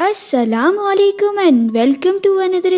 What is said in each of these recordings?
Assalamu alaikum and welcome to another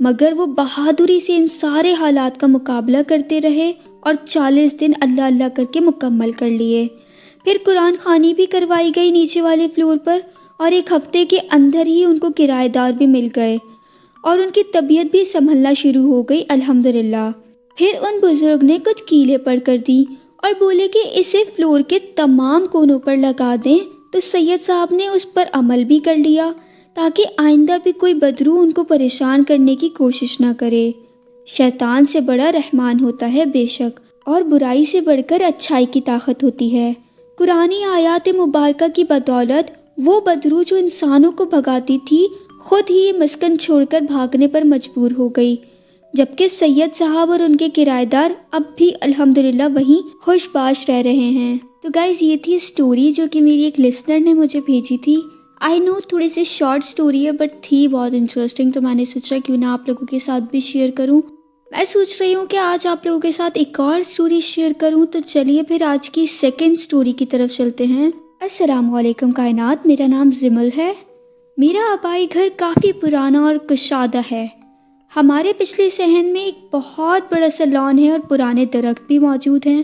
مگر وہ بہادری سے ان سارے حالات کا مقابلہ کرتے رہے اور 40 دن اللہ اللہ کر کے مکمل کر لیے۔ پھر قرآن خوانی بھی کروائی گئی نیچے والے فلور پر، اور 1 ہفتے کے اندر ہی ان کو کرایہ دار بھی مل گئے اور ان کی طبیعت بھی سنبھلنا شروع ہو گئی الحمدللہ۔ پھر ان بزرگ نے کچھ کیلیں پڑھ کر دی اور بولے کہ اسے فلور کے تمام کونوں پر لگا دیں، تو سید صاحب نے اس پر عمل بھی کر لیا تاکہ آئندہ بھی کوئی بدرو ان کو پریشان کرنے کی کوشش نہ کرے۔ شیطان سے بڑا رحمان ہوتا ہے بے شک، اور برائی سے بڑھ کر اچھائی کی طاقت ہوتی ہے۔ قرآنی آیات مبارکہ کی بدولت وہ بدرو جو انسانوں کو بھگاتی تھی خود ہی یہ مسکن چھوڑ کر بھاگنے پر مجبور ہو گئی، جبکہ سید صاحب اور ان کے کرایہ دار اب بھی الحمدللہ وہیں خوش باش رہ رہے ہیں۔ تو گائز یہ تھی سٹوری جو کہ میری ایک لسنر نے مجھے بھیجی تھی۔ آئی نو تھوڑی سی شارٹ سٹوری ہے بٹ تھی بہت انٹرسٹنگ، تو میں نے سوچا کیوں نہ آپ لوگوں کے ساتھ بھی شیئر کروں۔ میں سوچ رہی ہوں کہ آج آپ لوگوں کے ساتھ ایک اور سٹوری شیئر کروں، تو چلیے پھر آج کی سیکنڈ سٹوری کی طرف چلتے ہیں۔ السلام علیکم کائنات، میرا نام زمل ہے۔ میرا آبائی گھر کافی پرانا اور کشادہ ہے۔ ہمارے پچھلے صحن میں ایک بہت بڑا سا لان ہے اور پرانے درخت بھی موجود ہیں۔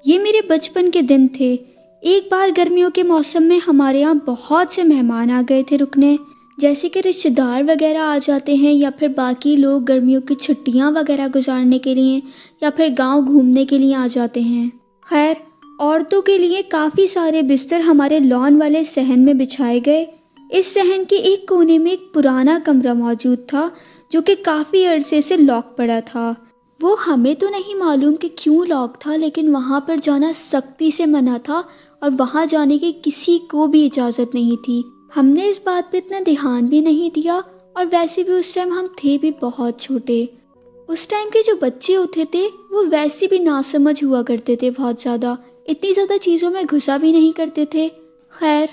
یہ میرے بچپن کے دن تھے۔ ایک بار گرمیوں کے موسم میں ہمارے یہاں بہت سے مہمان آ گئے تھے رکنے، جیسے کہ رشتہ دار وغیرہ آ جاتے ہیں، یا پھر باقی لوگ گرمیوں کی چھٹیاں وغیرہ گزارنے کے لیے، یا پھر گاؤں گھومنے کے لیے آ جاتے ہیں۔ خیر، عورتوں کے لیے کافی سارے بستر ہمارے لان والے صحن میں بچھائے گئے۔ اس صحن کے ایک کونے میں ایک پرانا کمرہ موجود تھا جو کہ کافی عرصے سے لاک پڑا تھا۔ وہ ہمیں تو نہیں معلوم کہ کیوں لاک تھا، لیکن وہاں پر جانا سختی سے منع تھا اور وہاں جانے کی کسی کو بھی اجازت نہیں تھی۔ ہم نے اس بات پہ اتنا دھیان بھی نہیں دیا، اور ویسے بھی اس ٹائم ہم تھے بھی بہت چھوٹے۔ اس ٹائم کے جو بچے ہوتے تھے وہ ویسے بھی ناسمجھ ہوا کرتے تھے، بہت زیادہ اتنی زیادہ چیزوں میں گھسا بھی نہیں کرتے تھے۔ خیر،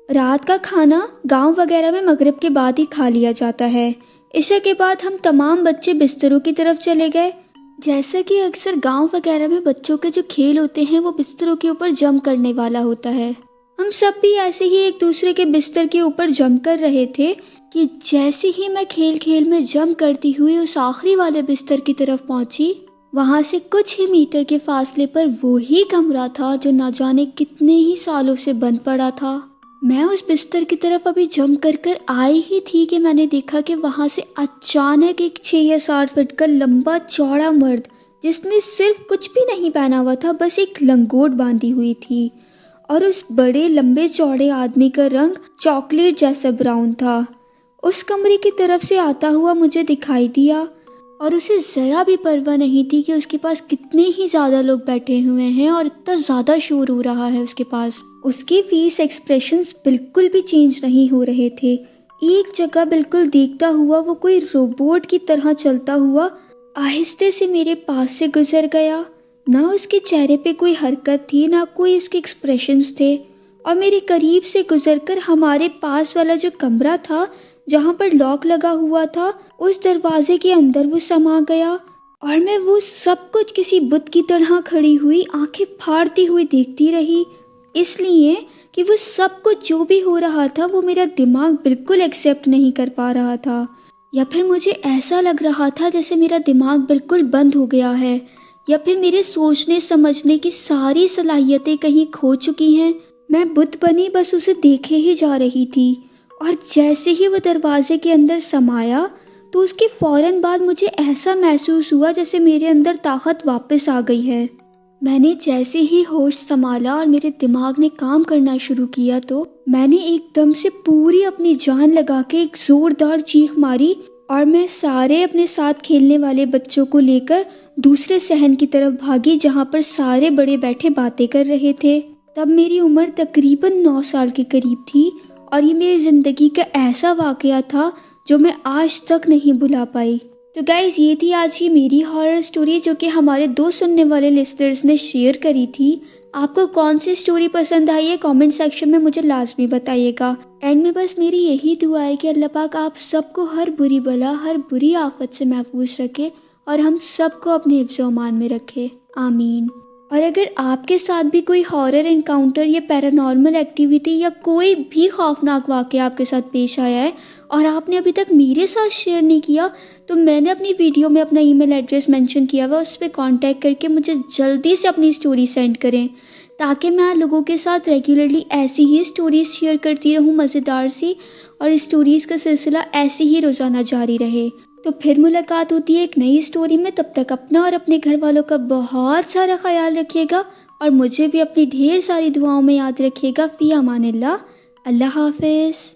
رات کا کھانا گاؤں وغیرہ میں مغرب کے بعد ہی کھا لیا جاتا ہے۔ عشاء کے بعد ہم تمام بچے بستروں کی طرف چلے گئے۔ جیسا کہ اکثر گاؤں وغیرہ میں بچوں کے جو کھیل ہوتے ہیں وہ بستروں کے اوپر جم کرنے والا ہوتا ہے۔ ہم سب بھی ایسے ہی ایک دوسرے کے بستر کے اوپر جم کر رہے تھے کہ جیسے ہی میں کھیل میں جم کرتی ہوئی اس آخری والے بستر کی طرف پہنچی، وہاں سے کچھ ہی میٹر کے فاصلے پر وہی کمرہ تھا جو نہ جانے کتنے ہی سالوں سے بند پڑا تھا۔ میں اس بستر کی طرف ابھی جم کر آئی ہی تھی کہ میں نے دیکھا کہ وہاں سے اچانک ایک 6 یا 7 فٹ کا لمبا چوڑا مرد، جس نے صرف کچھ بھی نہیں پہنا ہوا تھا، بس ایک لنگوٹ باندھی ہوئی تھی، اور اس بڑے لمبے چوڑے آدمی کا رنگ چاکلیٹ جیسا براؤن تھا، اس کمرے کی طرف سے آتا ہوا مجھے دکھائی دیا، اور اسے ذرا بھی پرواہ نہیں تھی کہ اس کے پاس کتنے ہی زیادہ لوگ بیٹھے ہوئے ہیں اور اتنا زیادہ شور ہو رہا ہے اس کے پاس۔ اس کے فیس ایکسپریشنز بالکل بھی چینج نہیں ہو رہے تھے۔ ایک جگہ بالکل دیکھتا ہوا وہ کوئی روبوٹ کی طرح چلتا ہوا آہستہ سے میرے پاس سے گزر گیا۔ نہ اس کے چہرے پہ کوئی حرکت تھی، نہ کوئی اس کے ایکسپریشنز تھے، اور میرے قریب سے گزر کر ہمارے پاس والا جو کمرہ تھا جہاں پر لاک لگا ہوا تھا، اس دروازے کے اندر وہ سما گیا، اور میں وہ سب کچھ کسی بت کی طرح کھڑی ہوئی آنکھیں پھاڑتی ہوئی دیکھتی رہی، اس لیے کہ وہ سب کچھ جو بھی ہو رہا تھا وہ میرا دماغ بالکل ایکسیپٹ نہیں کر پا رہا تھا، یا پھر مجھے ایسا لگ رہا تھا جیسے میرا دماغ بالکل بند ہو گیا ہے، یا پھر میرے سوچنے سمجھنے کی ساری صلاحیتیں کہیں کھو چکی ہیں۔ میں بت بنی بس اسے دیکھے ہی جا رہی تھی، اور جیسے ہی وہ دروازے کے اندر سمایا تو اس کے فوراً بعد مجھے ایسا محسوس ہوا جیسے میرے اندر طاقت واپس آ گئی ہے۔ میں نے جیسے ہی ہوش سنبھالا اور میرے دماغ نے کام کرنا شروع کیا تو میں نے ایک دم سے پوری اپنی جان لگا کے ایک زوردار چیخ ماری، اور میں سارے اپنے ساتھ کھیلنے والے بچوں کو لے کر دوسرے صحن کی طرف بھاگی جہاں پر سارے بڑے بیٹھے باتیں کر رہے تھے۔ تب میری عمر تقریباً 9 سال کے قریب تھی، اور یہ میری زندگی کا ایسا واقعہ تھا جو میں آج تک نہیں بھلا پائی۔ تو گائز یہ تھی آج کی میری ہارر سٹوری جو کہ ہمارے 2 سننے والے لسنرز نے شیئر کری تھی۔ آپ کو کون سی سٹوری پسند آئی ہے کامنٹ سیکشن میں مجھے لازمی بتائیے گا۔ اینڈ میں بس میری یہی دعا ہے کہ اللہ پاک آپ سب کو ہر بری بلا، ہر بری آفت سے محفوظ رکھے، اور ہم سب کو اپنے حفظ و امان میں رکھے، آمین۔ اور اگر آپ کے ساتھ بھی کوئی ہارر انکاؤنٹر یا پیرانارمل ایکٹیویٹی یا کوئی بھی خوفناک واقعہ آپ کے ساتھ پیش آیا ہے اور آپ نے ابھی تک میرے ساتھ شیئر نہیں کیا، تو میں نے اپنی ویڈیو میں اپنا ای میل ایڈریس مینشن کیا ہوا، اس پہ کانٹیکٹ کر کے مجھے جلدی سے اپنی اسٹوری سینڈ کریں، تاکہ میں لوگوں کے ساتھ ریگولرلی ایسی ہی اسٹوریز شیئر کرتی رہوں مزیدار سی، اور اسٹوریز کا سلسلہ ایسی ہی روزانہ جاری رہے۔ تو پھر ملاقات ہوتی ہے ایک نئی اسٹوری میں، تب تک اپنا اور اپنے گھر والوں کا بہت سارا خیال رکھیے گا، اور مجھے بھی اپنی ڈھیر ساری دعاؤں میں یاد رکھیے گا۔ فی امان اللہ، اللہ حافظ۔